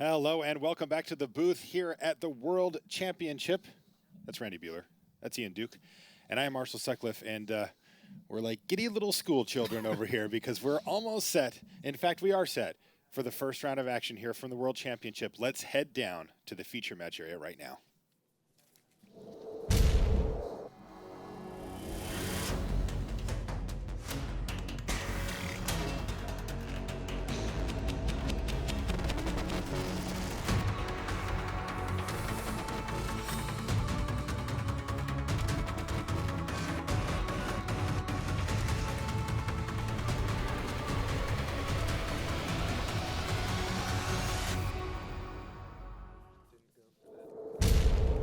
Hello and welcome back to the booth here at the World Championship. That's Randy Buehler. That's Ian Duke. And I am Marshall Sutcliffe, and we're like giddy little school children over here because we're almost set. In fact, we are set for the first round of action here from the World Championship. Let's head down to the feature match area right now.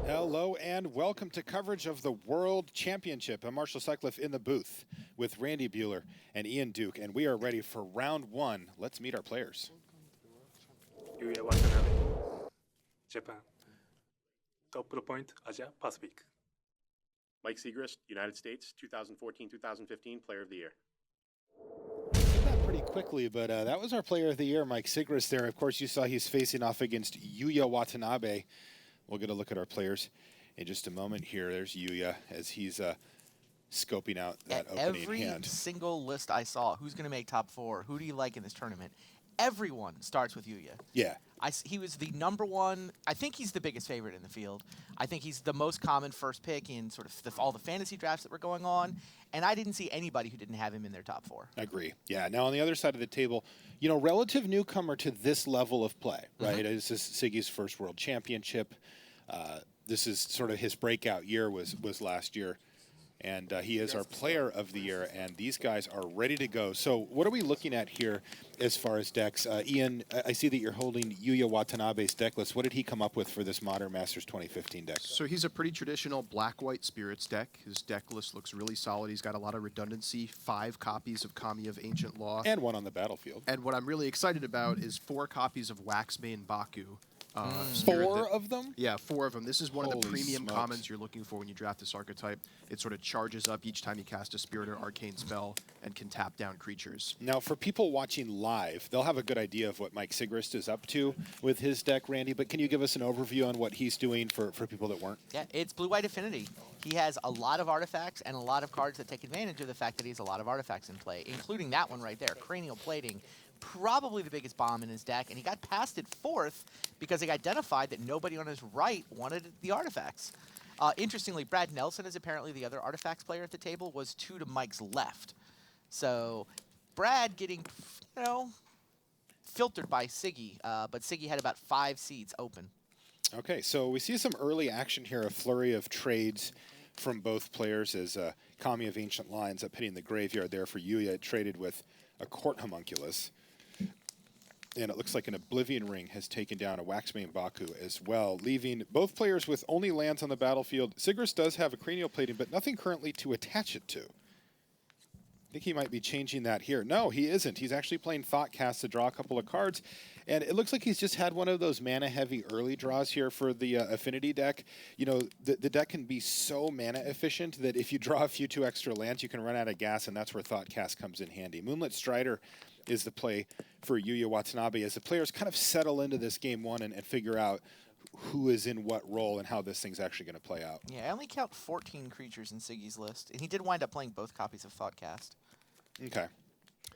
Hello and welcome to coverage of the World Championship. I'm Marshall Sutcliffe in the booth with Randy Buehler and Ian Duke, and we are ready for round one. Let's meet our players. Yuuya Watanabe, Japan. Top point, Asia Pacific. Mike Sigrist, United States, 2014-2015 Player of the Year. Said that pretty quickly, but that was our Player of the Year, Mike Sigrist there. Of course, you saw he's facing off against Yuuya Watanabe. We'll get a look at our players in just a moment here. There's Yuuya as he's scoping out that opening hand. Every single list I saw, who's going to make top four, who do you like in this tournament, everyone starts with Yuuya. Yeah. He was the #1. I think he's the biggest favorite in the field. I think he's the most common first pick in sort of all the fantasy drafts that were going on. And I didn't see anybody who didn't have him in their top four. I agree. Yeah. Now, on the other side of the table, you know, relative newcomer to this level of play, right? This is Siggy's first World Championship. This is sort of his breakout year was last year. And he is our Player of the Year, and these guys are ready to go. So what are we looking at here as far as decks? Ian, I see that you're holding Yuuya Watanabe's deck list. What did he come up with for this Modern Masters 2015 deck? So he's a pretty traditional black-white Spirits deck. His deck list looks really solid. He's got a lot of redundancy, 5 copies of Kami of Ancient Law. And 1 on the battlefield. And what I'm really excited about is 4 copies of Waxmane Baku. 4 of them? Yeah, 4 of them. This is one of the Holy premium smokes. commons you're looking for when you draft this archetype. It sort of charges up each time you cast a Spirit or Arcane spell and can tap down creatures. Now, for people watching live, they'll have a good idea of what Mike Sigrist is up to with his deck, Randy, but can you give us an overview on what he's doing for people that weren't? Yeah, it's blue-white affinity. He has a lot of artifacts and a lot of cards that take advantage of the fact that he has a lot of artifacts in play, including that one right there, Cranial Plating. Probably the biggest bomb in his deck, and he got past it 4th because he identified that nobody on his right wanted the artifacts. Interestingly, Brad Nelson is apparently the other artifacts player at the table, was 2 to Mike's left. So Brad getting, you know, filtered by Siggy, but Siggy had about 5 seats open. Okay, so we see some early action here, a flurry of trades from both players as Kami of Ancient Law ends up hitting the graveyard there for Yuuya. It traded with a Court Homunculus. And it looks like an Oblivion Ring has taken down a Waxmane Baku as well, leaving both players with only lands on the battlefield. Sigrist does have a Cranial Plating, but nothing currently to attach it to. I think he might be changing that here. No, he isn't. He's actually playing Thoughtcast to draw a couple of cards. And it looks like he's just had one of those mana-heavy early draws here for the Affinity deck. You know, the deck can be so mana-efficient that if you draw a few 2 extra lands, you can run out of gas, and that's where Thoughtcast comes in handy. Moonlit Strider is the play for Yuuya Watanabe as the players kind of settle into this game 1 and figure out who is in what role and how this thing's actually going to play out. Yeah, I only count 14 creatures in Siggy's list, and he did wind up playing both copies of Thoughtcast. Okay.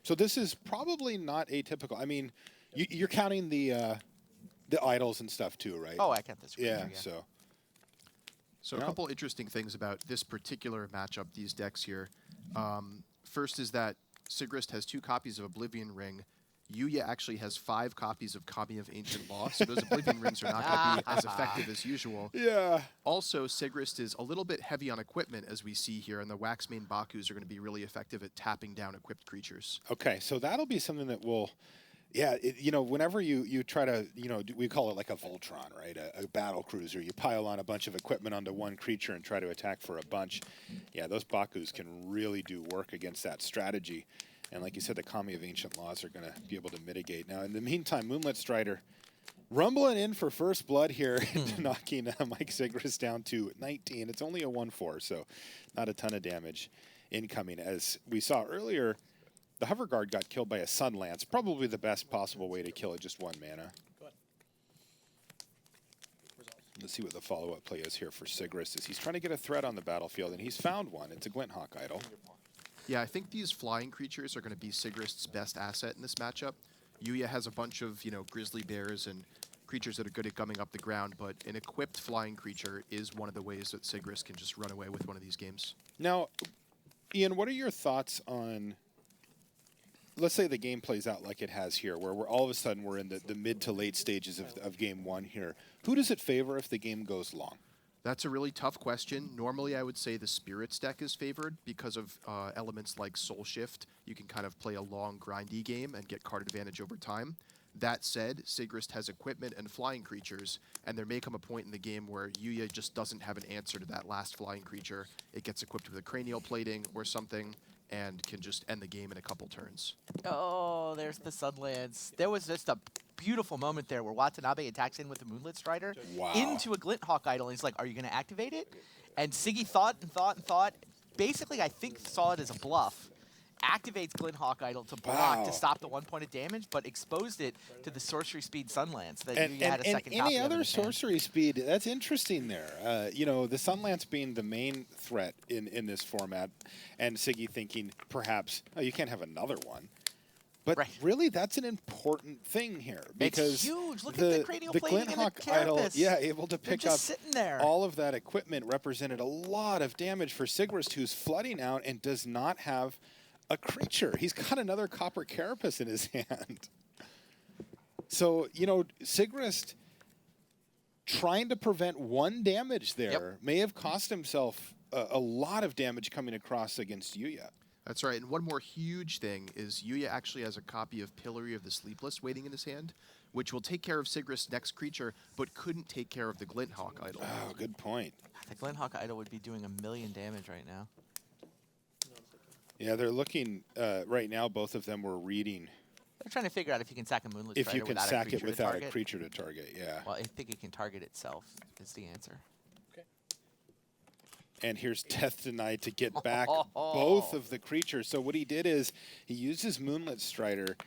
So this is probably not atypical. I mean, you're counting the idols and stuff too, right? Oh, I count this. Yeah, yeah. So a couple interesting things about this particular matchup, these decks here. First is that Sigrist has 2 copies of Oblivion Ring. Yuuya actually has 5 copies of Kami of Ancient Law, so those Oblivion Rings are not going to be as effective as usual. Yeah. Also, Sigrist is a little bit heavy on equipment, as we see here, and the Waxmane Bakus are going to be really effective at tapping down equipped creatures. Okay, so that'll be something that will... Yeah, you know, whenever you try to, you know, we call it like a Voltron, right? A battle cruiser. You pile on a bunch of equipment onto one creature and try to attack for a bunch. Yeah, those Bakus can really do work against that strategy. And like you said, the Kami of Ancient Laws are going to be able to mitigate. Now, in the meantime, Moonlit Strider rumbling in for first blood here, knocking Mike Sigrist down to 19. It's only a 1/4, so not a ton of damage incoming. As we saw earlier, the Hover Guard got killed by a Sun Lance, probably the best possible way to kill it, just 1 mana. Let's see what the follow-up play is here for Sigrist. Is he's trying to get a threat on the battlefield, and he's found one. It's a Glinthawk idol. Yeah, I think these flying creatures are going to be Sigrist's best asset in this matchup. Yuuya has a bunch of, grizzly bears and creatures that are good at gumming up the ground, but an equipped flying creature is one of the ways that Sigrist can just run away with one of these games. Now, Ian, what are your thoughts on, let's say the game plays out like it has here, where we're all of a sudden we're in the mid to late stages of game one here. Who does it favor if the game goes long? That's a really tough question. Normally, I would say the Spirits deck is favored because of elements like Soul Shift. You can kind of play a long, grindy game and get card advantage over time. That said, Sigrist has equipment and flying creatures, and there may come a point in the game where Yuuya just doesn't have an answer to that last flying creature. It gets equipped with a cranial plating or something, and can just end the game in a couple turns. Oh, there's the Sunlands. There was just a beautiful moment there where Watanabe attacks in with the Moonlit Strider Wow. into a Glinthawk idol. And he's like, are you going to activate it? And Siggy thought and thought and thought. Basically, I think saw it as a bluff. Activates Glinthawk idol to block Wow. to stop the 1 point of damage, but exposed it to the sorcery speed Sunlands that And, Yuuya had a second any copy of in other his hand. sorcery speed, that's interesting there. The Sunlance being the main threat in this format, and Siggy thinking perhaps, oh, you can't have another one. But Right. really, that's an important thing here because It's huge. Look at the cranial plating and the Glinthawk idol, carapace. able to They're pick just up sitting there. all of that equipment represented a lot of damage for Sigrist, who's flooding out and does not have a creature. He's got another copper carapace in his hand. So, Sigrist trying to prevent one damage there may have cost himself a lot of damage coming across against Yuuya. That's right, and one more huge thing is Yuuya actually has a copy of Pillory of the Sleepless waiting in his hand, which will take care of Sigrist's next creature, but couldn't take care of the Glinthawk idol. Oh, good point. The Glinthawk idol would be doing 1,000,000 damage right now. Yeah, they're looking right now. Both of them were reading They're trying to figure out if you can sack a Moonlit if Strider you can without sack a creature it to without a target. creature to target. Yeah. Well, I think it can target itself is the answer. And here's Death Denied to get back both of the creatures. So what he did is he used his Moonlit Strider.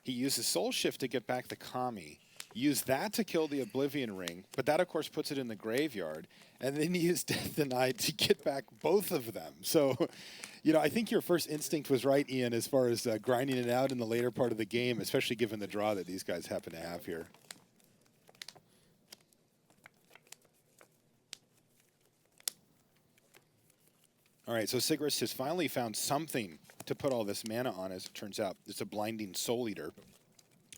He used his Soul Shift to get back the Kami. Used that to kill the Oblivion Ring, but that, of course, puts it in the graveyard. And then he used Death Denied to get back both of them. So, I think your first instinct was right, Ian, as far as grinding it out in the later part of the game, especially given the draw that these guys happen to have here. All right, so Sigrist has finally found something to put all this mana on, as it turns out. It's a Blinding Soul Eater.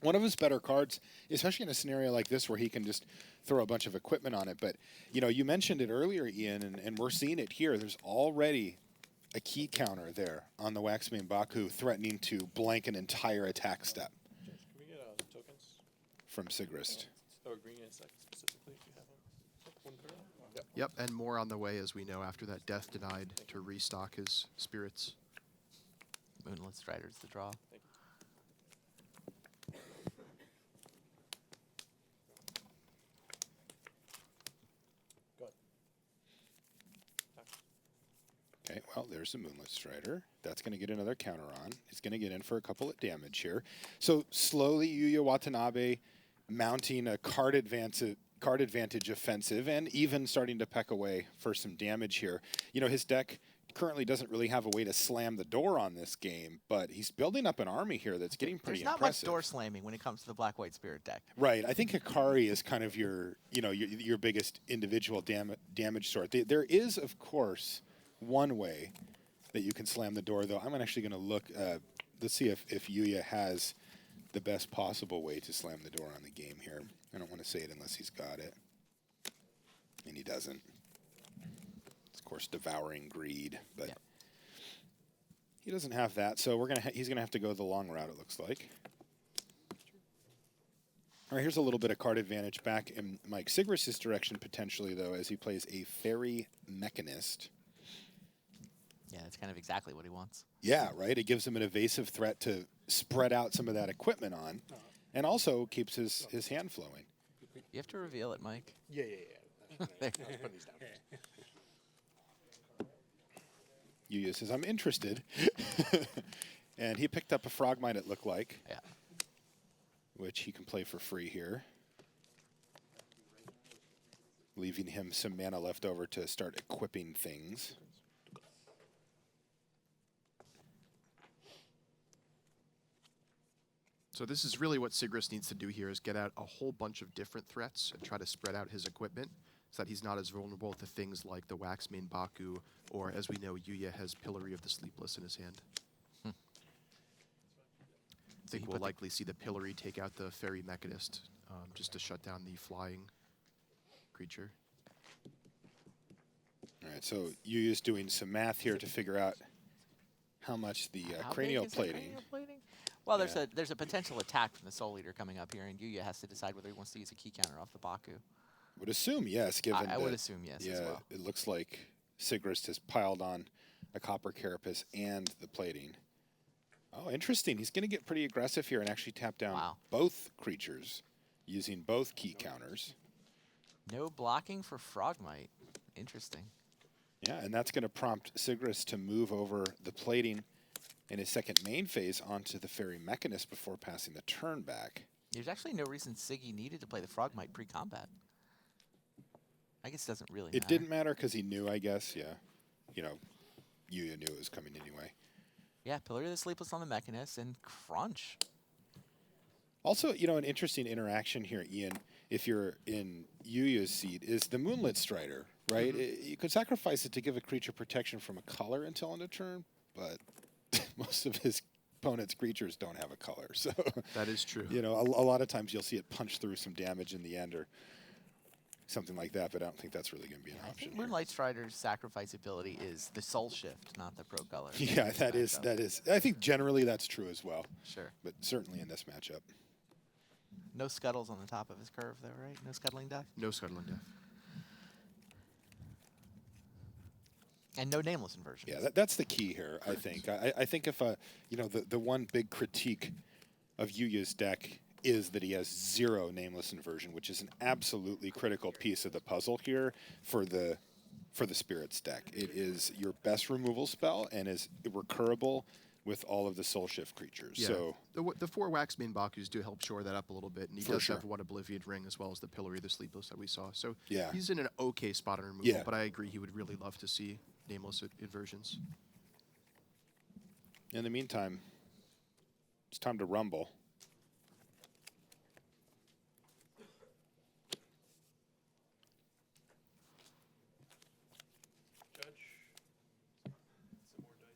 One of his better cards, especially in a scenario like this where he can just throw a bunch of equipment on it. But, you mentioned it earlier, Ian, and we're seeing it here. There's already a key counter there on the Waxmane Baku threatening to blank an entire attack step Can we get tokens? from Sigrist. Oh, green and sec specifically if you have them. One per round? Yep, and more on the way, as we know, after that Death Denied to restock his Spirits. Moonlit Strider's the draw. Thank you. Go ahead. Okay, well, there's the Moonlit Strider. That's going to get another counter on. It's going to get in for a couple of damage here. So slowly, Yuuya Watanabe mounting a card advantage offensive and even starting to peck away for some damage here. His deck currently doesn't really have a way to slam the door on this game, but he's building up an army here that's getting pretty There's not impressive. much door slamming when it comes to the Black-White Spirit deck. Right. I think Hikari is kind of your biggest individual damage sort. There is, of course, one way that you can slam the door, though. I'm actually going to look. Let's see if Yuuya has the best possible way to slam the door on the game here. I don't want to say it unless he's got it. And he doesn't. It's, of course, Devouring Greed, but Yeah. he doesn't have that, so he's going to have to go the long route, it looks like. All right, here's a little bit of card advantage back in Mike Sigrist's direction, potentially, though, as he plays a Fairy Mechanist. Yeah, that's kind of exactly what he wants. Yeah, right? It gives him an evasive threat to spread out some of that equipment on, and also keeps his hand flowing. You have to reveal it, Mike. Yeah. There. I was putting these down. Yuuya says, I'm interested. And he picked up a Frogmite, it looked like, Yeah. which he can play for free here. leaving him some mana left over to start equipping things. So this is really what Sigrist needs to do here, is get out a whole bunch of different threats and try to spread out his equipment so that he's not as vulnerable to things like the Waxmane Baku, or as we know, Yuuya has Pillory of the Sleepless in his hand. I think we'll likely see the Pillory take out the Fairy Mechanist just to shut down the flying creature. All right, so Yuya's doing some math here to figure out how much the How big cranial is that plating. cranial plating? Well, Yeah. there's a potential attack from the Soul Eater coming up here, and Yuuya has to decide whether he wants to use a key counter off the Baku. Would assume yes, given I would that, assume yes yeah, as well. it looks like Sigrist has piled on a Copper Carapace and the plating. Oh, interesting. He's going to get pretty aggressive here and actually tap down Wow. both creatures using both key counters. No blocking for Frogmite. Interesting. Yeah, and that's going to prompt Sigrist to move over the plating in his second main phase onto the Fairy Mechanist before passing the turn back. There's actually no reason Siggy needed to play the Frogmite pre-combat. I guess it doesn't really It matter. didn't matter because he knew, I guess, yeah. You know, Yuuya knew it was coming anyway. Yeah, Pillar of the Sleepless on the Mechanist and Crunch. Also, you know, an interesting interaction here, Ian, if you're in Yuya's seat, is the Moonlit Strider, right? You could sacrifice it to give a creature protection from a color until end of turn, but most of his opponent's creatures don't have a color. So, That is true. you know, a lot of times you'll see it punch through some damage in the end or something like that, but I don't think that's really going to be an I option think here. Moonlight Strider's sacrifice ability is the Soul Shift, not the Pro Color. Yeah, that is. I think generally that's true as well, Sure. but certainly in this matchup. No scuttles on the top of his curve, though, right? No scuttling death? No Scuttling Death. And no nameless inversion. Yeah, that's the key here, I think. I think if, you know, the one big critique of Yuya's deck is that he has 0 nameless inversion, which is an absolutely critical piece of the puzzle here for the Spirits deck. It is your best removal spell and is recurable with all of the Soul Shift creatures. Yeah. So The 4 Waxmane Bakus do help shore that up a little bit, and he For does sure. have 1 Oblivion Ring as well as the Pillory of the Sleepless that we saw. So Yeah. he's in an okay spot on removal, Yeah. but I agree he would really love to see nameless inversions. in the meantime, it's time to rumble. Judge. Some more dice.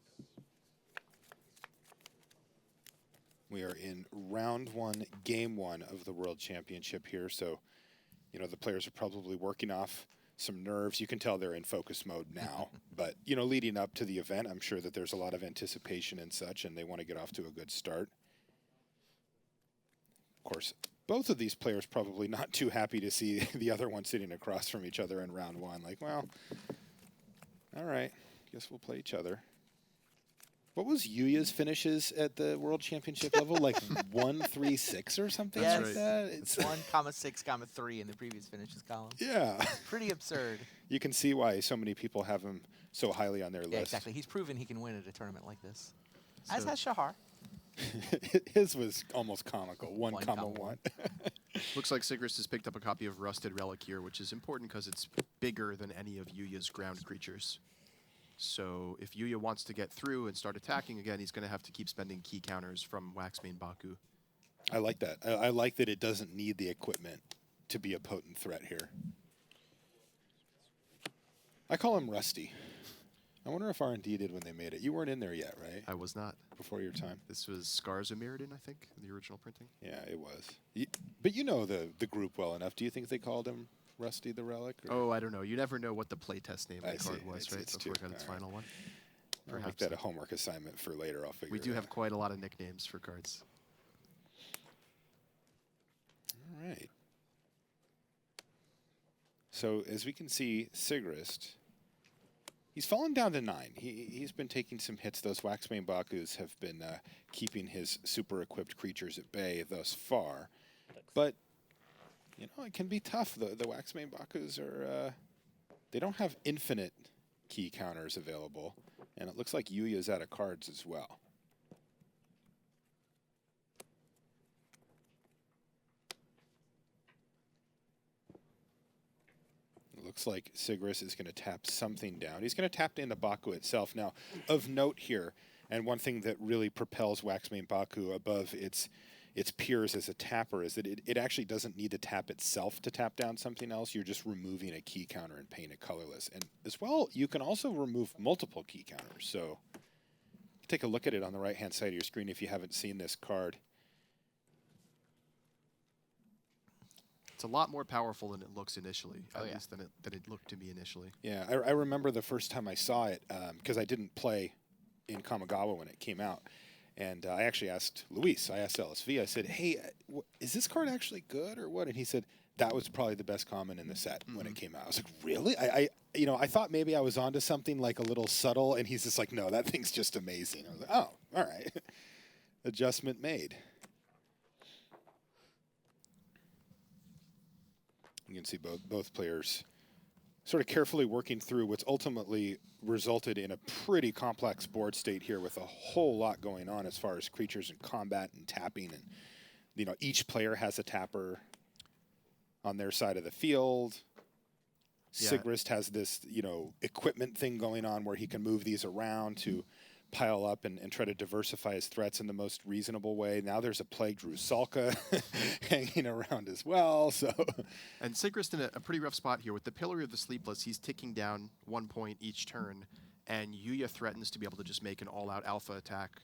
We are in round 1, game 1 of the World Championship here. So, you know, the players are probably working off some nerves. You can tell they're in focus mode now. But, you know, leading up to the event, I'm sure that there's a lot of anticipation and such, and they want to get off to a good start. Of course, both of these players probably not too happy to see the other one sitting across from each other in round 1. Like, well, all right, guess we'll play each other. What was Yuya's finishes at the World Championship level? Like 1-3-6 or something Yes. like that? It's 1,6,3 in the previous finishes column. yeah. Pretty absurd. You can see why so many people have him so highly on their Yeah, list. exactly. He's proven he can win at a tournament like this. As So- has Shahar. His was almost comical. 1,1. 1,1. Looks like Sigrist has picked up a copy of Rusted Relic here, which is important because it's bigger than any of Yuya's ground creatures. So if Yuuya wants to get through and start attacking again, he's going to have to keep spending key counters from Waxmane Baku. I like that. I like that it doesn't need the equipment to be a potent threat here. I call him Rusty. I wonder if R&D did when they made it. You weren't in there yet, right? I was not. Before your time. This was Scars of Mirrodin, I think, in the original printing. Yeah, it was. But you know the group well enough. Do you think they called him Rusty the Relic? Or? Oh, I don't know. You never know what the playtest name I of the card see. was, It's- right? it's Before it two. got its All right. final one. I'll make Perhaps. that a homework assignment for later. I'll figure We it do out. have quite a lot of nicknames for cards. All right. So as we can see, Sigrist, he's fallen down to 9. He's been taking some hits. Those Waxmane Bakus have been keeping his super equipped creatures at bay thus far. But, you know, it can be tough. The Waxmane Bakus are, they don't have infinite key counters available. And it looks like Yuya's out of cards as well. looks like Sigrist is going to tap something down. He's going to tap into Baku itself. Now, of note here, and one thing that really propels Waxmane Baku above its peers as a tapper is that it actually doesn't need to tap itself to tap down something else. You're just removing a key counter and paying it colorless. And as well, you can also remove multiple key counters. So take a look at it on the right-hand side of your screen if you haven't seen this card. It's a lot more powerful than it looks initially, Oh, at yeah. least than it looked to me initially. Yeah, I remember the first time I saw it, because I didn't play in Kamigawa when it came out. And I actually asked Luis, I asked LSV, I said, hey, is this card actually good or what? And he said, that was probably the best common in the set when it came out. I was like, really? I thought maybe I was onto something like a little subtle, and he's just like, no, that thing's just amazing. I was like, oh, all right. Adjustment made. You can see both players sort of carefully working through what's ultimately resulted in a pretty complex board state here with a whole lot going on as far as creatures and combat and tapping. And, each player has a tapper on their side of the field. Yeah. Sigrist has this, equipment thing going on where he can move these around to pile up and try to diversify his threats in the most reasonable way. Now there's a plagued Rusalka hanging around as well. So, And Sigrist in a pretty rough spot here. With the Pillar of the Sleepless, he's ticking down 1 point each turn, and Yuuya threatens to be able to just make an all-out alpha attack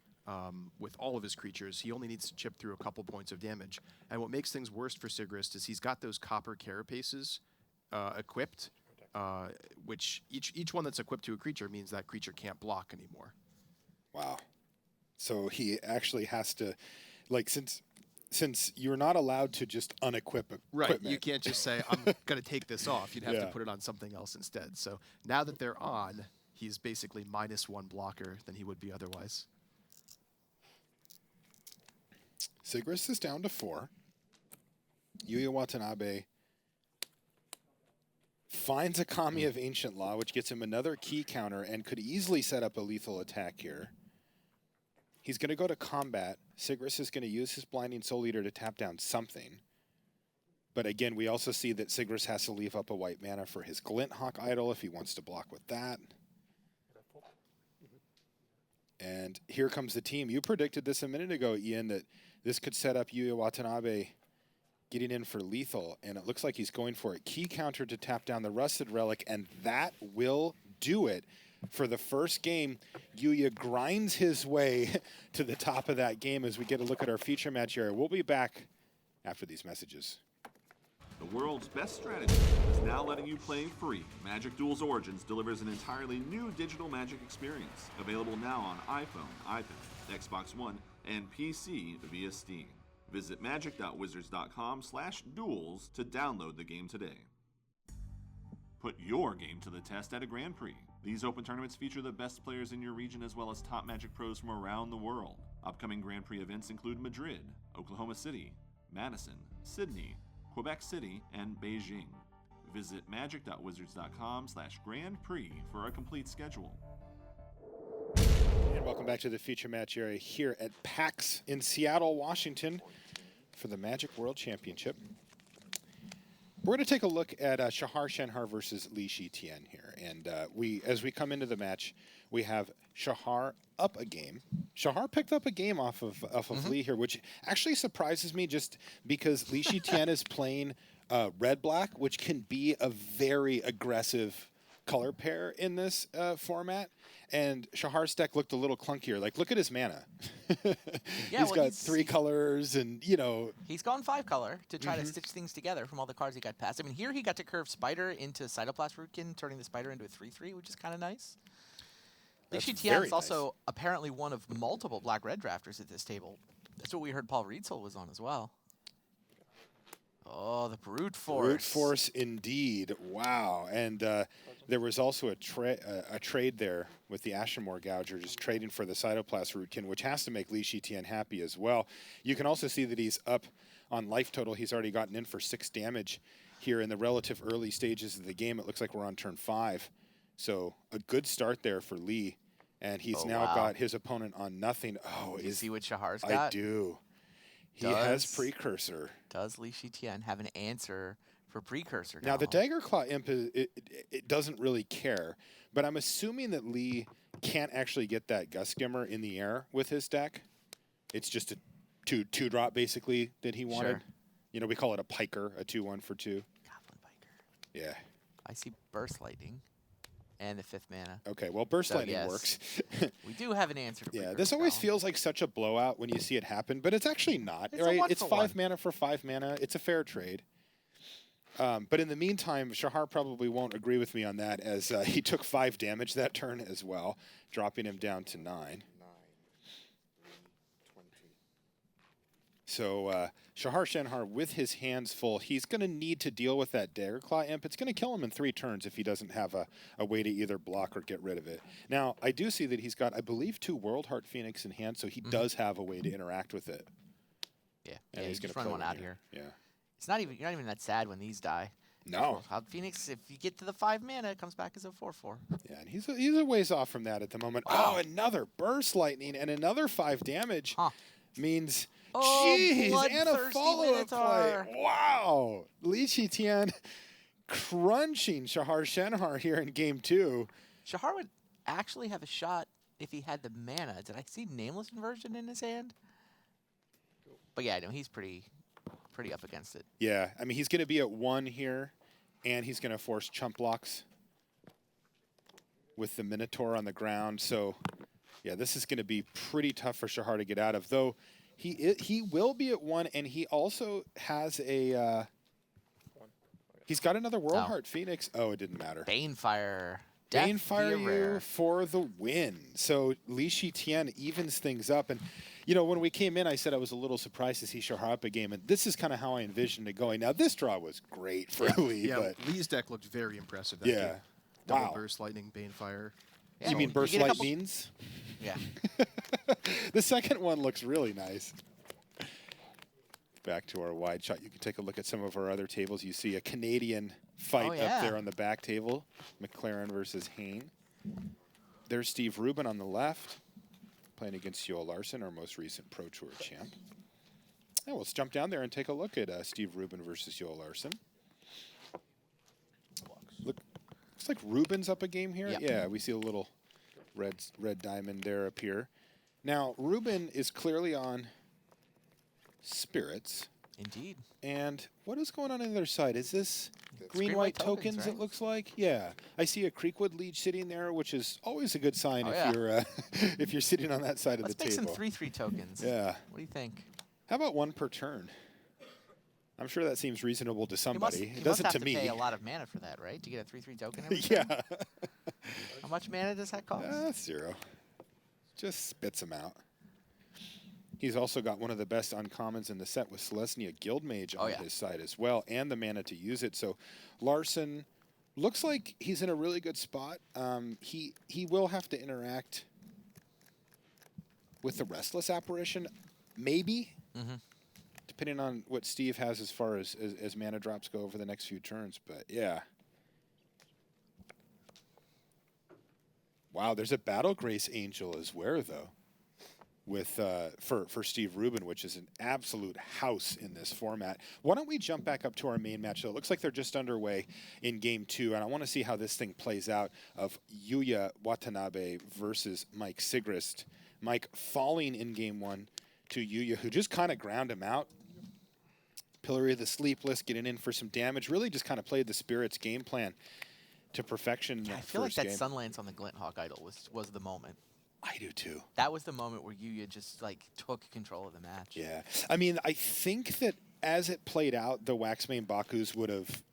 with all of his creatures. He only needs to chip through a couple points of damage. And what makes things worse for Sigrist is he's got those copper carapaces equipped, which each one that's equipped to a creature means that creature can't block anymore. wow. So he actually has to, since you're not allowed to just unequip Right, equipment. you can't just say, I'm going to take this off. You'd have to Yeah. put it on something else instead. So now that they're on, he's basically -1 blocker than he would be otherwise. Sigrist is down to 4. Yuuya Watanabe finds a Kami of Ancient Law, which gets him another key counter and could easily set up a lethal attack here. He's going to go to combat. Sigrist is going to use his Blinding Soul Eater to tap down something. But again, we also see that Sigrist has to leave up a white mana for his Glint Hawk Idol if he wants to block with that. And here comes the team. You predicted this a minute ago, Ian, that this could set up Yuuya Watanabe getting in for lethal, and it looks like he's going for a key counter to tap down the Rusted Relic, and that will do it. For the first game, Yuuya grinds his way to the top of that game as we get a look at our feature match area. We'll be back after these messages. The world's best strategy is now letting you play free. Magic Duels Origins delivers an entirely new digital Magic experience, available now on iPhone, iPad, Xbox One, and PC via Steam. Visit magic.wizards.com/duels to download the game today. Put your game to the test at a Grand Prix. These open tournaments feature the best players in your region as well as top Magic pros from around the world. Upcoming Grand Prix events include Madrid, Oklahoma City, Madison, Sydney, Quebec City, and Beijing. Visit magic.wizards.com/Grand Prix for a complete schedule. And welcome back to the feature match area here at PAX in Seattle, Washington for the Magic World Championship. We're going to take a look at Shahar Shenhar versus Li Shitian here. And as we come into the match, we have Shahar up a game. Shahar picked up a game off of Li here, which actually surprises me just because Li Shitian is playing red-black, which can be a very aggressive color pair in this format. And Shahar's deck looked a little clunkier. Like, look at his mana. He's got 3 colors and, He's gone 5 color to try to stitch things together from all the cards he got past. I mean, here he got to curve Spider into Cytoplast Rootkin, turning the Spider into a 3/3, which is kind of nice. Li That's Shitian very is also apparently one of multiple black-red drafters at this table. That's what we heard Paul Rietzl was on as well. Oh, the Brute Force. Brute Force indeed. Wow. And there was also a trade there with the Ashamore Gouger, just trading for the Cytoplast Rootkin, which has to make Li Shitian happy as well. You can also see that he's up on life total. He's already gotten in for 6 damage here in the relative early stages of the game. It looks like we're on turn 5. So a good start there for Li. And he's now got his opponent on nothing. Oh, You see what Shahar's got? I do. He has Precursor. Does Li Shitian have an answer For Precursor. Now, the now. Dagger Claw Imp, it doesn't really care, but I'm assuming that Lee can't actually get that Gust Skimmer in the air with his deck. It's just a two-drop, basically, that he wanted. Sure. You know, we call it a Piker, a 2/1 for 2. Goblin Biker. Yeah. I see Burst Lightning and the 5th mana. Okay, well, Burst So, Lightning yes. works. We do have an answer to Yeah, Precursor this always now. feels like such a blowout when you see it happen, but it's actually not. It's a right? 1 It's for 5 1. mana for 5 mana. It's a fair trade. But in the meantime, Shahar probably won't agree with me on that, as he took 5 damage that turn as well, dropping him down to 9. So Shahar Shenhar, with his hands full, he's going to need to deal with that Dagger Claw Imp. It's going to kill him in 3 turns if he doesn't have a way to either block or get rid of it. Now, I do see that he's got, I believe, 2 World Heart Phoenix in hand, so he does have a way to interact with it. Yeah, And yeah, he's you going just to run one out here. Yeah. It's not even, you're not even that sad when these die. No. Well, Phoenix, if you get to the 5 mana, it comes back as a 4/4. Yeah, and he's a ways off from that at the moment. Wow. Oh, another Burst Lightning and another 5 damage Huh. means, Oh, jeez, and a bloodthirsty follow-up play. Minotaur. Wow. Li Qitian crunching Shahar Shenhar here in game 2. Shahar would actually have a shot if he had the mana. Did I see Nameless Inversion in his hand? But yeah, no, he's pretty up against it. Yeah, I mean, he's going to be at 1 here, and he's going to force chump blocks with the Minotaur on the ground. So, yeah, this is going to be pretty tough for Shahar to get out of, though he will be at 1, and he also has a he's got another World Oh. Heart Phoenix. Oh, it didn't matter. Banefire. Death Banefire via you rare. for the win. So Li Qitian evens things up. And, you know, when we came in, I said I was a little surprised to see Shahar up a game. And this is kind of how I envisioned it going. Now, this draw was great for Lee. Yeah, but Lee's deck looked very impressive that yeah. game. Double Wow. Burst Lightning, Banefire. Yeah, You mean you Burst get a couple- Lightnings? Yeah. The second one looks really nice. Back to our wide shot. You can take a look at some of our other tables. You see a Canadian fight Oh, yeah. up there on the back table. McLaren versus Hain. There's Steve Rubin on the left, playing against Yoel Larson, our most recent Pro Tour champ. And let's jump down there and take a look at Steve Rubin versus Yoel Larson. Looks like Rubin's up a game here. Yep. Yeah, we see a little red diamond there appear. Now, Rubin is clearly on Spirits. Indeed. And what is going on the other side? Is this It's green-white green-white tokens, tokens, it right? looks like? Yeah. I see a Creekwood Leech sitting there, which is always a good sign Oh, if yeah. you're if you're sitting on that side Let's of the make some table. 3/3 tokens. Yeah. What do you think? How about 1 per turn? I'm sure that seems reasonable to somebody. You It must doesn't have to to me. pay a lot of mana for that, right? To get a 3/3 token every turn? Yeah. How much mana does that cost? 0. Just spits them out. He's also got one of the best uncommons in the set with Selesnya Guildmage Oh, on yeah. his side as well, and the mana to use it. So Larson looks like he's in a really good spot. He will have to interact with the Restless Apparition, maybe, depending on what Steve has as far as mana drops go over the next few turns. But yeah. Wow, there's a Battle Grace Angel as well, though, with for Steve Rubin, which is an absolute house in this format. Why don't we jump back up to our main match? So it looks like they're just underway in game 2, and I want to see how this thing plays out of Yuuya Watanabe versus Mike Sigrist. Mike falling in game 1 to Yuuya, who just kind of ground him out. Pillory of the Sleepless getting in for some damage. Really just kind of played the Spirits game plan to perfection in I that feel like first that game. Sunlance on the Glinthawk idol was the moment. I do too. That was the moment where Yuuya just like took control of the match. Yeah. I mean, I think that as it played out, the Waxmane Bakus would have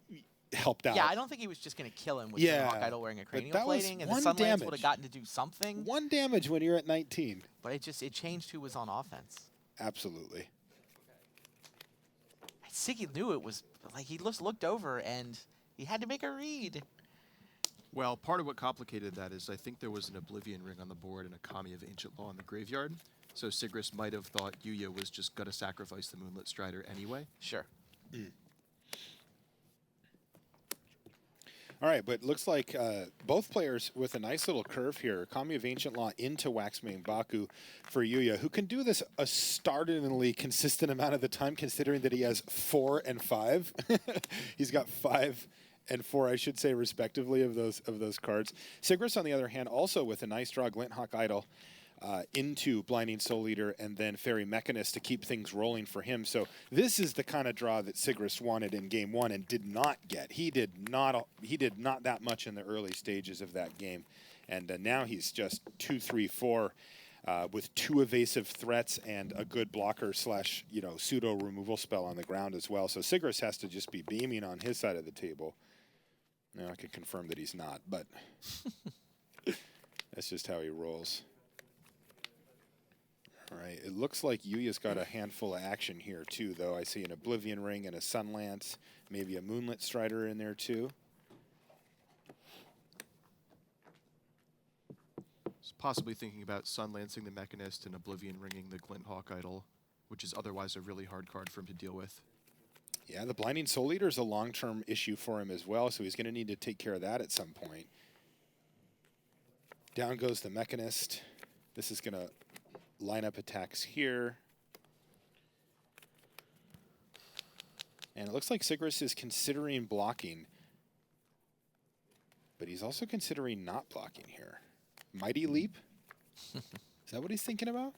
helped out. Yeah, I don't think he was just going to kill him with Yeah, Glinthawk idol wearing a but cranial that was plating, and the one Sunlance damage. would have gotten to do something. 1 damage when you're at 19. But it changed who was on offense. Absolutely. Siggy knew it was like he looked over and he had to make a read. Well, part of what complicated that is I think there was an Oblivion Ring on the board and a Kami of Ancient Law in the graveyard. So Sigrist might have thought Yuuya was just going to sacrifice the Moonlit Strider anyway. Sure. All right, but looks like both players with a nice little curve here. Kami of Ancient Law into Waxmane Baku for Yuuya, who can do this a startlingly consistent amount of the time, considering that he has 4 and 5. He's got 5 and 4, I should say, respectively, of those cards. Sigrist, on the other hand, also with a nice draw, Glinthawk Idol into Blinding Soul Eater and then Fairy Mechanist to keep things rolling for him. So this is the kind of draw that Sigrist wanted in game 1 and did not get. He did not that much in the early stages of that game, and now he's just 2, 3, 4 with 2 evasive threats and a good blocker slash pseudo removal spell on the ground as well. So Sigrist has to just be beaming on his side of the table. Now I can confirm that he's not, but that's just how he rolls. All right, it looks like Yuya's got a handful of action here too, though. I see an Oblivion Ring and a Sunlance, maybe a Moonlit Strider in there too. Possibly thinking about Sunlancing the Mechanist and Oblivion Ringing the Glinthawk Idol, which is otherwise a really hard card for him to deal with. Yeah, the Blinding Soul Eater is a long-term issue for him as well, so he's going to need to take care of that at some point. Down goes the Mechanist. This is going to line up attacks here. And it looks like Sigrist is considering blocking, but he's also considering not blocking here. Mighty Leap? Is that what he's thinking about?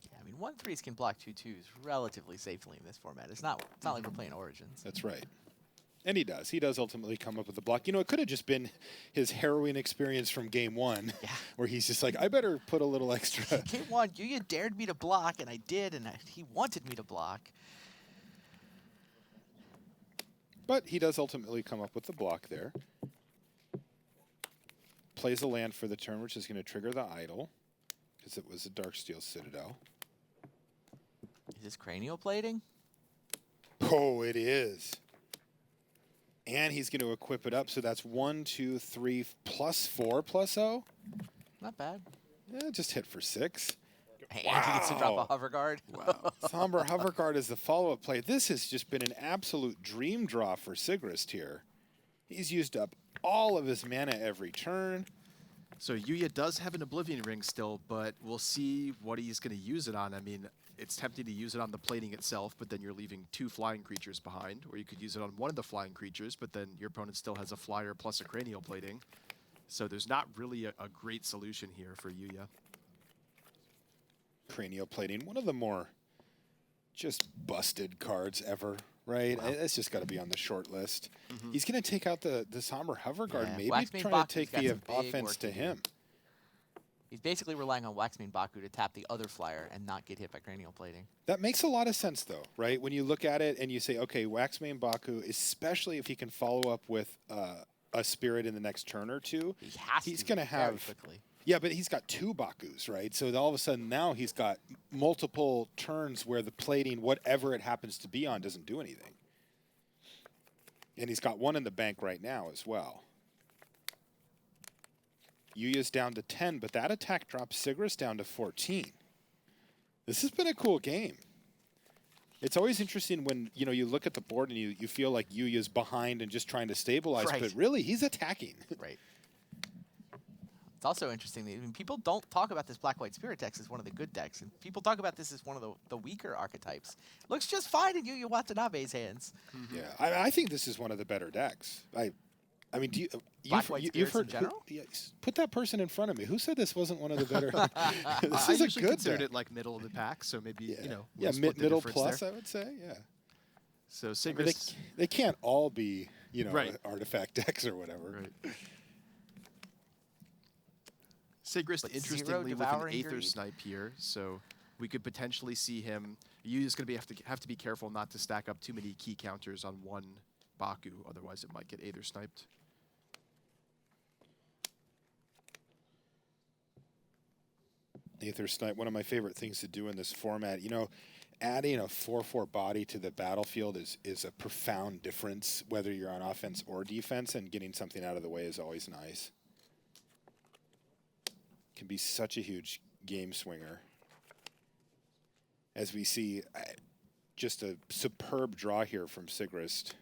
Yeah, I mean, 1/3s can block 2/2s relatively safely in this format. It's not like we're playing Origins. That's right. And he does. He does ultimately come up with the block. It could have just been his harrowing experience from game 1, where he's just like, I better put a little extra. Game 1, Yuuya dared me to block, and I did, and he wanted me to block. But he does ultimately come up with the block there. Plays a land for the turn, which is going to trigger the Idol, because it was a Darksteel Citadel. Is this cranial plating? Oh, it is. And he's going to equip it up, so that's 1, 2, 3, plus 4, plus 0. Not bad. Yeah, just hit for 6. And he gets to drop a Hover Guard. Wow. Somber Hover Guard is the follow-up play. This has just been an absolute dream draw for Sigrist here. He's used up all of his mana every turn. So Yuuya does have an Oblivion Ring still, but we'll see what he's going to use it on. I mean, it's tempting to use it on the plating itself, but then you're leaving 2 flying creatures behind, or you could use it on one of the flying creatures, but then your opponent still has a flyer plus a cranial plating. So there's not really a great solution here for Yuuya. Cranial plating, one of the more just busted cards ever, right? Wow. It's just got to be on the short list. He's going to take out the Somber Hover Guard, Yeah, maybe Waxmane trying Baku's to take got the some big offense work to to do. him. He's basically relying on Waxmane Baku to tap the other flyer and not get hit by cranial plating. That makes a lot of sense, though, right? When you look at it and you say, okay, Waxmane Baku, especially if he can follow up with a Spirit in the next turn or two, He has he's to going to very have... quickly. Yeah, but he's got 2 Bakus, right? So all of a sudden now he's got multiple turns where the plating, whatever it happens to be on, doesn't do anything. And he's got 1 in the bank right now as well. Yuya's down to 10, but that attack drops Sigrist down to 14. This has been a cool game. It's always interesting when you look at the board and you feel like Yuya's behind and just trying to stabilize, Right. but really he's attacking. Right. It's also interesting that people don't talk about this Black-White Spirit decks as one of the good decks, and people talk about this as one of the weaker archetypes. Looks just fine in Yuuya Watanabe's hands. Yeah, I think this is one of the better decks. I mean, do Black-White you've Spirits in heard general? put that person in front of me. Who said this wasn't one of the better? This I is a usually good considered deck. it like middle of the pack, so maybe, Yeah, we'll split the middle difference plus, there. I would say. Yeah, So I mean, Sigrist, they can't all be Right. artifact decks or whatever. right. Sigrist, But interestingly, with an devouring Aether greed. Snipe here, so we could potentially see him. Yuya's going to have to be careful not to stack up too many key counters on one Baku, otherwise it might get Aether Sniped. Aether Snipe, one of my favorite things to do in this format. Adding a 4/4 body to the battlefield is a profound difference, whether you're on offense or defense, and getting something out of the way is always nice. Can be such a huge game swinger. As we see, just a superb draw here from Sigrist.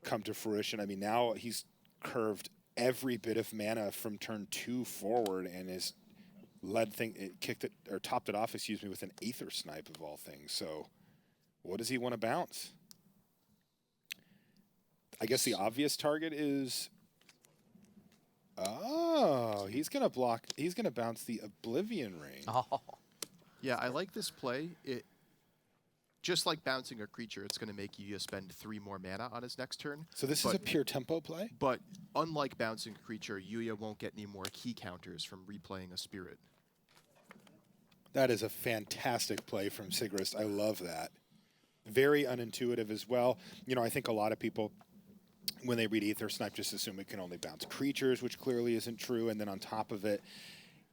come to fruition. I mean, now he's curved every bit of mana from turn 2 forward and is kicked it, or topped it off, excuse me, with an Aether Snipe of all things. So what does he want to bounce? I guess the obvious target is, oh, he's going to bounce the Oblivion Ring. Oh. Yeah, I like this play. It just like bouncing a creature, it's going to make Yuuya spend 3 more mana on his next turn. So this is a pure tempo play? But unlike bouncing a creature, Yuuya won't get any more key counters from replaying a spirit. That is a fantastic play from Sigrist. I love that. Very unintuitive as well. You know, I think a lot of people, when they read Aether Snipe, just assume it can only bounce creatures, which clearly isn't true. And then on top of it,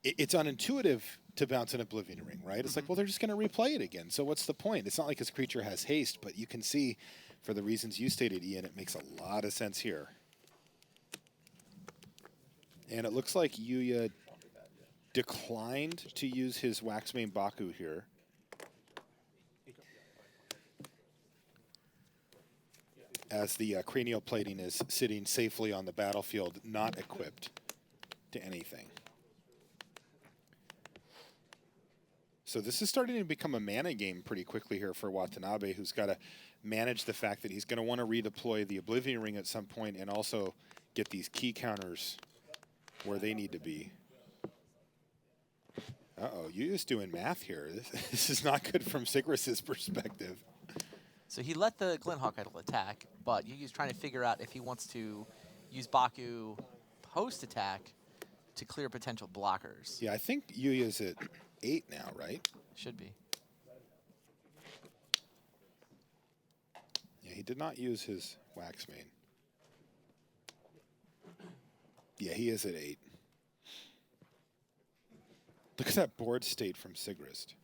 it's unintuitive to bounce an Oblivion Ring, right? It's like, well, they're just going to replay it again. So what's the point? It's not like his creature has haste, but you can see, for the reasons you stated, Ian, it makes a lot of sense here. And it looks like Yuuya declined to use his Waxmane Baku here. As the cranial plating is sitting safely on the battlefield, not equipped to anything. So this is starting to become a mana game pretty quickly here for Watanabe, who's got to manage the fact that he's going to want to redeploy the Oblivion Ring at some point and also get these key counters where they need to be. Uh-oh, Yuuya's doing math here. This is not good from Sigrist's perspective. So he let the Glinthawk Idol attack, but Yuuya's trying to figure out if he wants to use Baku post-attack to clear potential blockers. Yeah, I think Yuuya's at 8 now, right? Should be. Yeah, he did not use his Waxmane. Yeah, he is at 8. Look at that board state from Sigrist.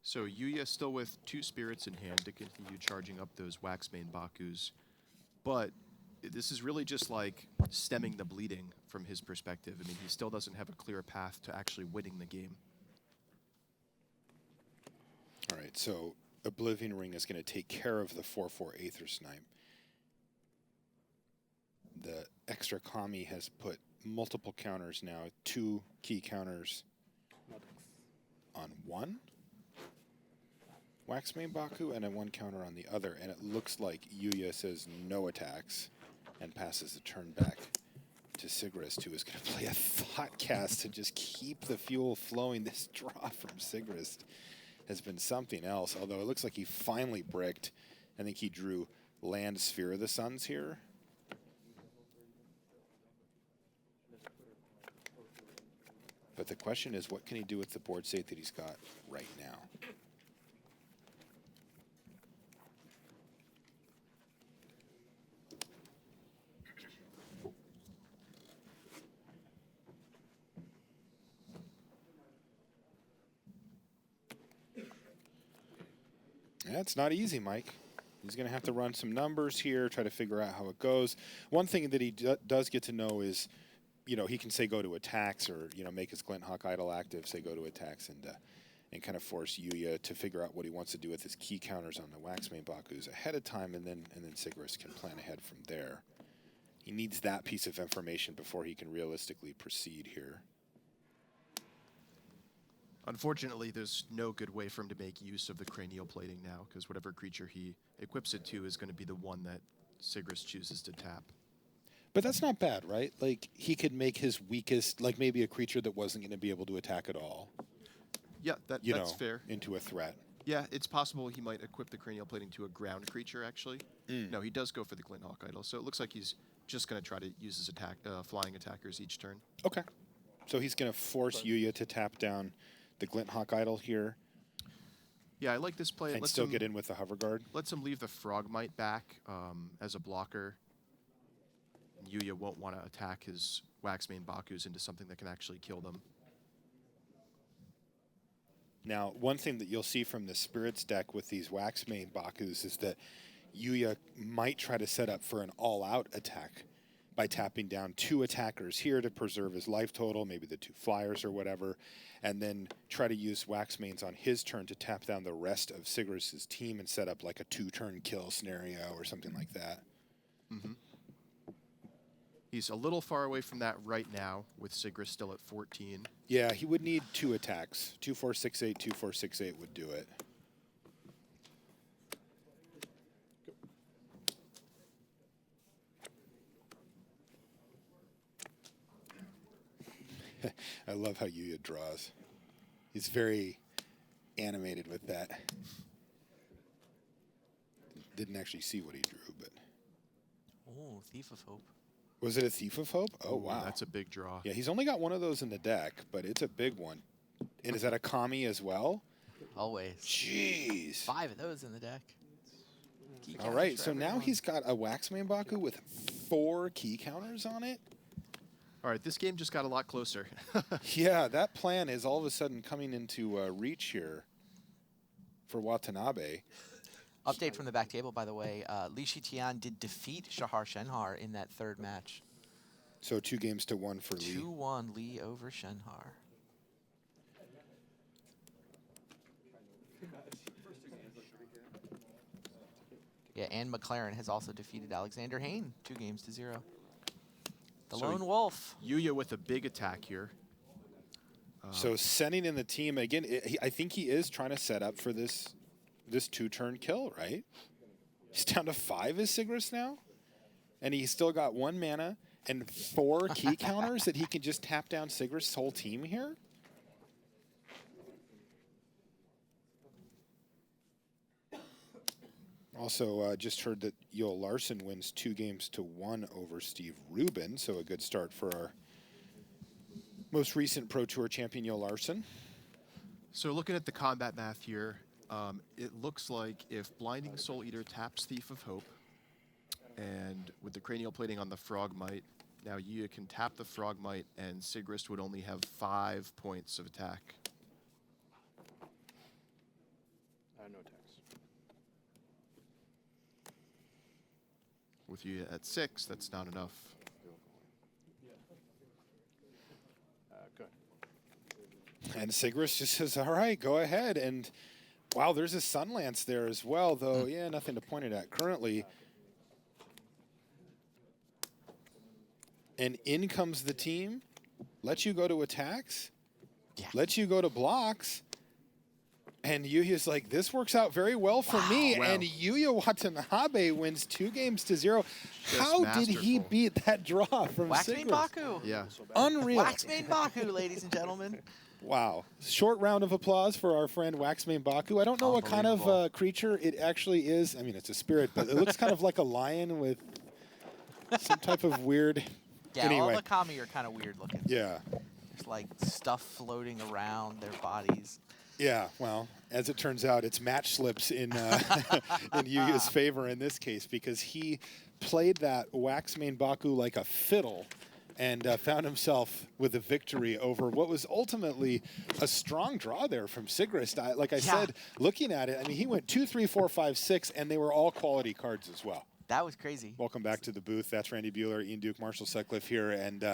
So Yuuya still with 2 spirits in hand to continue charging up those Waxmane Bakus. But this is really just like stemming the bleeding from his perspective. I mean, he still doesn't have a clear path to actually winning the game. All right, so Oblivion Ring is going to take care of the 4/4 Aether Snipe. The extra Kami has put multiple counters now, 2 key counters on one Waxmane Baku and a 1 counter on the other, and it looks like Yuuya says no attacks and passes the turn back to Sigrist, who is going to play a Thought Cast to just keep the fuel flowing. This draw from Sigrist has been something else, although it looks like he finally bricked. I think he drew land Sphere of the Suns here. But the question is, what can he do with the board state that he's got right now? Yeah, it's not easy, Mike. He's going to have to run some numbers here, try to figure out how it goes. One thing that he does get to know is, you know, he can say go to attacks, or, you know, make his Glinthawk Idol active, say go to attacks, and kind of force Yuuya to figure out what he wants to do with his key counters on the Waxmane Bakus ahead of time, and then Sigrist can plan ahead from there. He needs that piece of information before he can realistically proceed here. Unfortunately, there's no good way for him to make use of the cranial plating now, because whatever creature he equips it to is going to be the one that Sigrist chooses to tap. But that's not bad, right? Like, he could make his weakest, like maybe a creature that wasn't going to be able to attack at all, Yeah, that's fair. into a threat. Yeah, it's possible he might equip the cranial plating to a ground creature, actually. No, he does go for the Glinthawk Idol, so it looks like he's just going to try to use his flying attackers each turn. Okay. So he's going to force Yuuya to tap down the Glinthawk Idol here Yeah, I like this play. and Let's still him, get in with the Hover Guard. Lets him leave the Frogmite back as a blocker. Yuuya won't want to attack his Waxmane Bakus into something that can actually kill them. Now, one thing that you'll see from the Spirits deck with these Waxmane Bakus is that Yuuya might try to set up for an all-out attack by tapping down 2 attackers here to preserve his life total, maybe the 2 flyers or whatever, and then try to use Waxmanes on his turn to tap down the rest of Sigrist's team and set up like a 2-turn kill scenario or something like that. Mm-hmm. He's a little far away from that right now, with Sigrist still at 14. Yeah, he would need 2 attacks. 2-4-6-8, 2-4-6-8 would do it. I love how Yuuya draws. He's very animated with that. Didn't actually see what he drew, but... Oh, Thief of Hope. Was it a Thief of Hope? Oh, Ooh, wow. That's a big draw. Yeah, he's only got 1 of those in the deck, but it's a big one. And is that a Kami as well? Always. Jeez. 5 of those in the deck. Key All counters right, for so now everyone. he's got a Waxmane Baku with 4 key counters on it. All right, this game just got a lot closer. Yeah, that plan is all of a sudden coming into reach here for Watanabe. Update from the back table, by the way. Li Shitian did defeat Shahar Shenhar in that 3rd match. So 2-1 for Lee. 2-1 Lee over Shenhar. Yeah, and McLaren has also defeated Alexander Hayne 2-0. The So Lone Wolf. Yuuya with a big attack here. So sending in the team, again, I think he is trying to set up for this 2-turn kill, right? He's down to 5 as Sigrist now. And he's still got 1 mana and 4 key counters that he can just tap down Sigrist's whole team here. Also, just heard that Yoel Larson wins 2-1 over Steve Rubin, so a good start for our most recent Pro Tour champion, Yoel Larson. So looking at the combat math here, it looks like if Blinding Soul Eater taps Thief of Hope, and with the Cranial Plating on the Frogmite, now Yuuya can tap the Frogmite, and Sigrist would only have 5 points of attack. No attacks. With Yuuya at 6, that's not enough. Good. And Sigrist just says, all right, go ahead. And wow, there's a Sunlance there as well, though. Yeah, nothing to point it at currently. And in comes the team, lets you go to attacks, lets you go to blocks. And Yuya's like, this works out very well for me. Wow. And Yuuya Watanabe wins 2-0. How did he masterful. beat that draw from Waxmane Sigrist? Baku. Yeah. Unreal. Waxmane Baku, ladies and gentlemen. Wow. Short round of applause for our friend Waxmane Baku. I don't know what kind of Unbelievable. creature it actually is. I mean, it's a spirit, but it looks kind of like a lion with some type of weird... Yeah, all Anyway. the kami are kind of weird looking. Yeah. There's like stuff floating around their bodies. Yeah, well, as it turns out, it's match slips in in Yuya's favor in this case because he played that Waxmane Baku like a fiddle and found himself with a victory over what was ultimately a strong draw there from Sigrist. Like I said, looking at it, I mean, he went 2, 3, 4, 5, 6, and they were all quality cards as well. That was crazy. Welcome back to the booth. That's Randy Buehler, Ian Duke, Marshall Sutcliffe here, and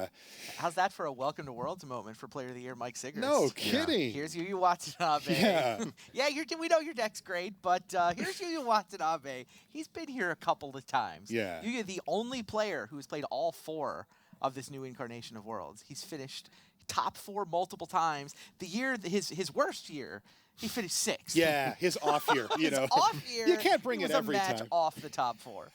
How's that for a welcome to Worlds moment for Player of the Year, Mike Sigrist? no kidding. Here's Yuuya Watanabe. Yeah. Yeah, we know your deck's great, but here's Yuuya Watanabe. He's been here a couple of times. Yeah. Yuuya, the only player who's played all 4 of this new incarnation of Worlds. He's finished top 4 multiple times. The year, his worst year, he finished 6th. Yeah, his off year, you His know. off year, You can't bring he it was every a match time. off the top 4.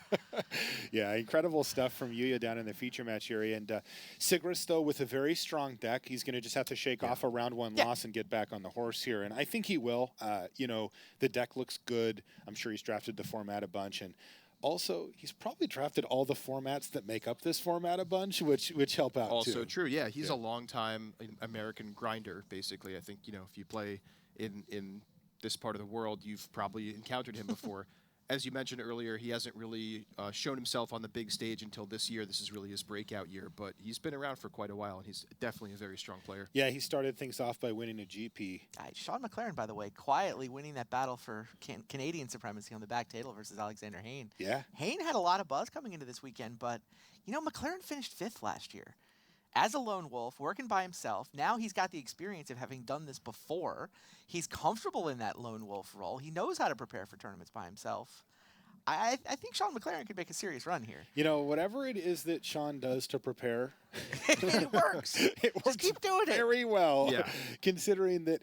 Yeah, incredible stuff from Yuuya down in the feature match area. And Sigrist, though, with a very strong deck, he's going to just have to shake off a round 1 loss and get back on the horse here. And I think he will. You know, the deck looks good. I'm sure he's drafted the format a bunch. And also, he's probably drafted all the formats that make up this format a bunch, which help out, Also too. true. Yeah, he's a long-time American grinder, basically. I think, you know, if you play in this part of the world, you've probably encountered him before. as you mentioned earlier, he hasn't really shown himself on the big stage until this year. This is really his breakout year, but he's been around for quite a while, and he's definitely a very strong player. Yeah, he started things off by winning a GP. Sean McLaren, by the way, quietly winning that battle for Canadian supremacy on the back table versus Alexander Hayne. Yeah. Hayne had a lot of buzz coming into this weekend, but, McLaren finished 5th last year. As a lone wolf, working by himself, now he's got the experience of having done this before. He's comfortable in that lone wolf role. He knows how to prepare for tournaments by himself. I think Sean McLaren could make a serious run here. Whatever it is that Sean does to prepare, it works. It works Just keep doing it. very well. Yeah. Considering that,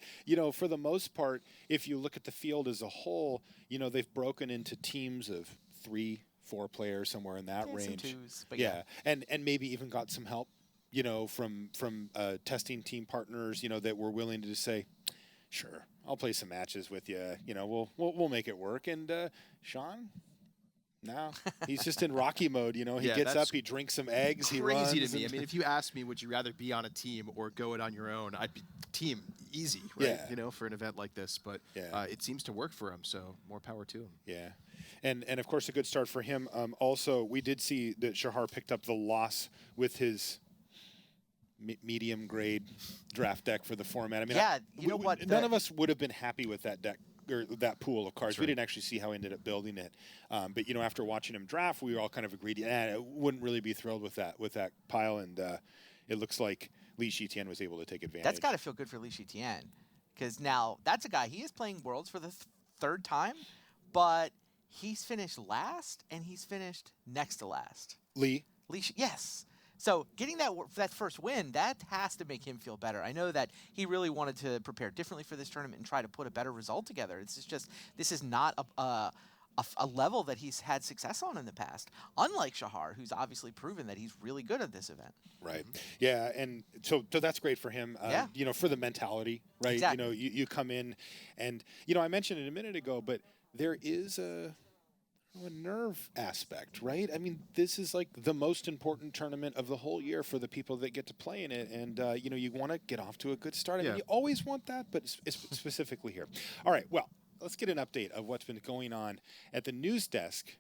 for the most part, if you look at the field as a whole, they've broken into teams of 3-4 players, somewhere in that range. Some twos, but yeah. And maybe even got some help, from testing team partners, that were willing to just say, sure, I'll play some matches with you. We'll make it work. And Sean, no, he's just in Rocky mode. He gets up, he drinks some eggs, he runs. Crazy to me. I mean, if you asked me, would you rather be on a team or go it on your own? I'd be team, easy, right? Yeah. For an event like this. But it seems to work for him, so more power to him. Yeah. And of course, a good start for him. Also, we did see that Shahar picked up the loss with his medium grade draft deck for the format. I mean, yeah, you know what? None of us would have been happy with that deck or that pool of cards. That's We right. didn't actually see how he ended up building it. But after watching him draft, we all kind of agreed, wouldn't really be thrilled with that pile. And it looks like Li Shitian was able to take advantage. That's got to feel good for Li Shitian, because now that's a guy, he is playing Worlds for the 3rd time, but he's finished last and he's finished next to last. Yes. So getting that first win, that has to make him feel better. I know that he really wanted to prepare differently for this tournament and try to put a better result together. This is not a level that he's had success on in the past, unlike Shahar, who's obviously proven that he's really good at this event. Right. Yeah, and so that's great for him. For the mentality, right? Exactly. You come in, and I mentioned it a minute ago, but there is a nerve aspect, right? I mean, this is like the most important tournament of the whole year for the people that get to play in it, and you want to get off to a good start. I mean, you always want that, but specifically here. All right, well, let's get an update of what's been going on at the news desk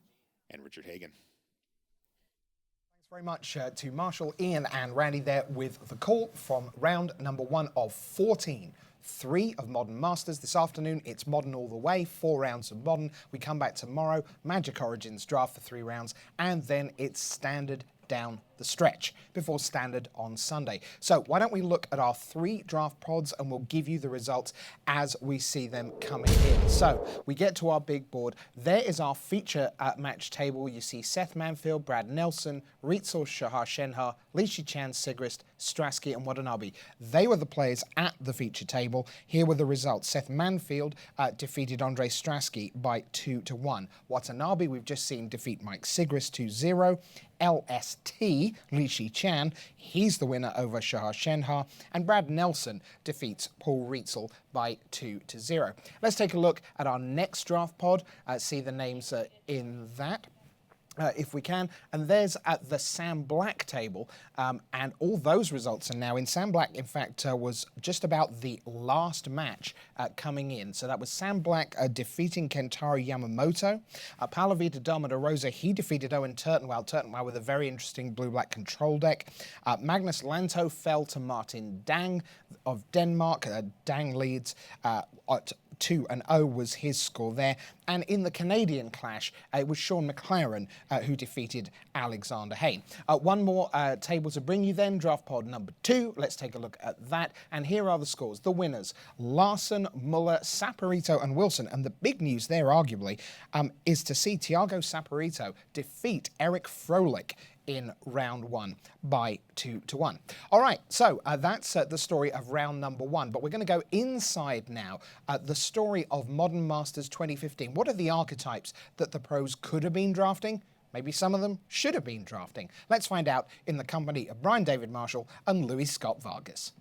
and Richard Hagan. Thanks very much to Marshall, Ian and Randy there with the call from round number 1 of 14. 3 of Modern Masters this afternoon. It's Modern all the way, 4 rounds of Modern. We come back tomorrow, Magic Origins draft for 3 rounds, and then it's Standard down the stretch before Standard on Sunday. So why don't we look at our 3 draft pods and we'll give you the results as we see them coming in. So we get to our big board. There is our feature match table. You see Seth Manfield, Brad Nelson, Ritzel, Shahar Shenhar, Li Shitian, Sigrist, Strasky and Watanabe. They were the players at the feature table. Here were the results. Seth Manfield defeated Andre Strasky by 2-1. Watanabe, we've just seen defeat Mike Sigrist 2-0. LST, Li Shitian, he's the winner over Shahar Shenhar, and Brad Nelson defeats Paul Ritzel by 2-0. Let's take a look at our next draft pod, see the names in that. If we can, and there's at the Sam Black table, and all those results are now in. Sam Black, in fact, was just about the last match coming in. So that was Sam Black defeating Kentaro Yamamoto. Palavita Dharma Rosa, he defeated Owen Turtenwald with a very interesting blue-black control deck. Magnus Lanto fell to Martin Dang of Denmark. Dang leads at 2-0 was his score there. And in the Canadian clash, it was Sean McLaren who defeated Alexander Hayne. One more table to bring you then, draft pod number 2. Let's take a look at that. And here are the scores. The winners, Larson, Muller, Saporito and Wilson. And the big news there, arguably, is to see Thiago Saporito defeat Eric Froelich in round 1 by 2-1. All right, so that's the story of round number 1, but we're going to go inside now the story of Modern Masters 2015. What are the archetypes that the pros could have been drafting? Maybe some of them should have been drafting. Let's find out in the company of Brian David Marshall and Louis Scott Vargas.